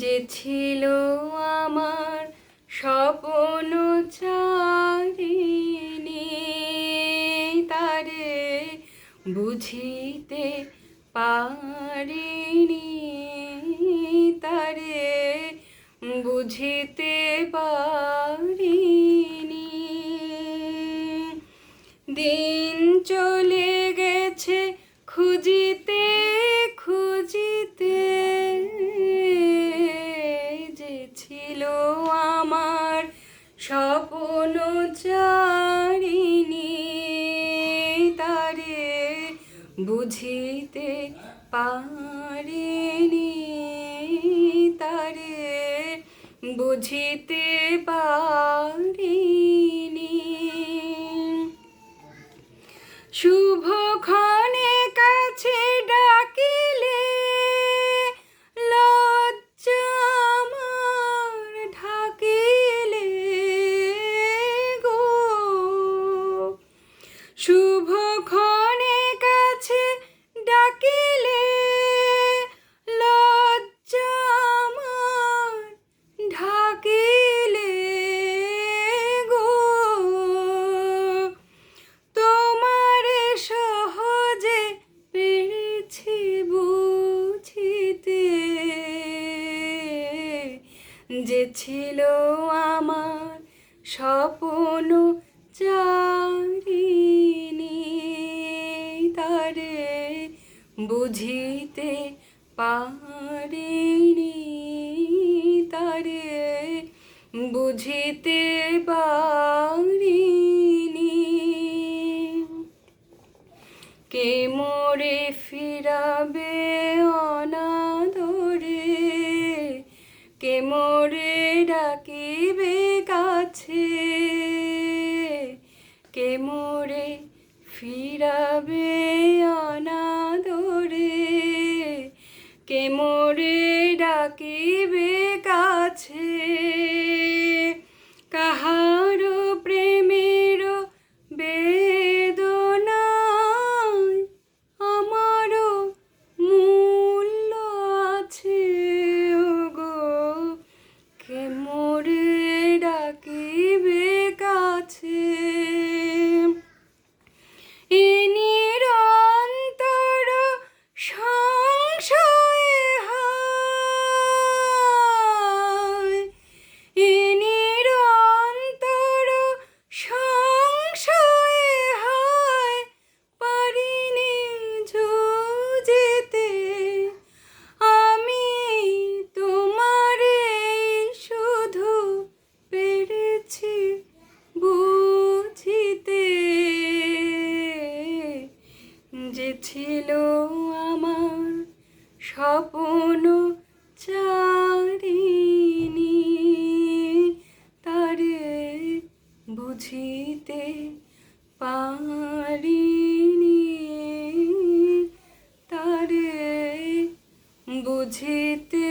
যে ছিল আমার স্বপ্ন চারিণী, তারে বুঝিতে পারিনি, তারে বুঝিতে পারিনি। দিন চলে গেছে খুঁজিতে খুঁজিতে, যে ছিল আমার স্বপ্ন চারিণী, তারে বুঝিতে পারিনি, তারে বুঝিতে পারিনি। শুভক্ষণে কাছে ডাকিলে লজ্জা আমার ঢাকিলে গো, শুভক্ষণে কাছে ডাকিলে লজ্জা আমার ঢাকিলে গো, তোমারে সহজে পেরেছি বুঝিতে, যে ছিল আমার স্বপ্ন চারিণী, তারে বুঝিতে পারিনি, তারে বুঝিতে পারিনি। কে মোরে ফিরাবে অনাদরে, কে মোরে ডাকিবে কাছে, কে মোরে ফিরাবে অনাদরে, কে মোরে ডাকিবে কাছে। কাহারো প্রেমের বেদনায় আমারও মূল্য আছে ওগো, কে মোরে ডাকিবে কাছে। এ নিরন্তর সংশয়ে হায়, এ নিরন্তর সংশয়ে হায়, পারিনি জুজিতে আমি তোমারে শুধু পেরেছি বুঝিতে, যে ছিল আমার স্বপ্ন চারিণী, তারে বুঝিতে পারিনি, তারে বুঝিতে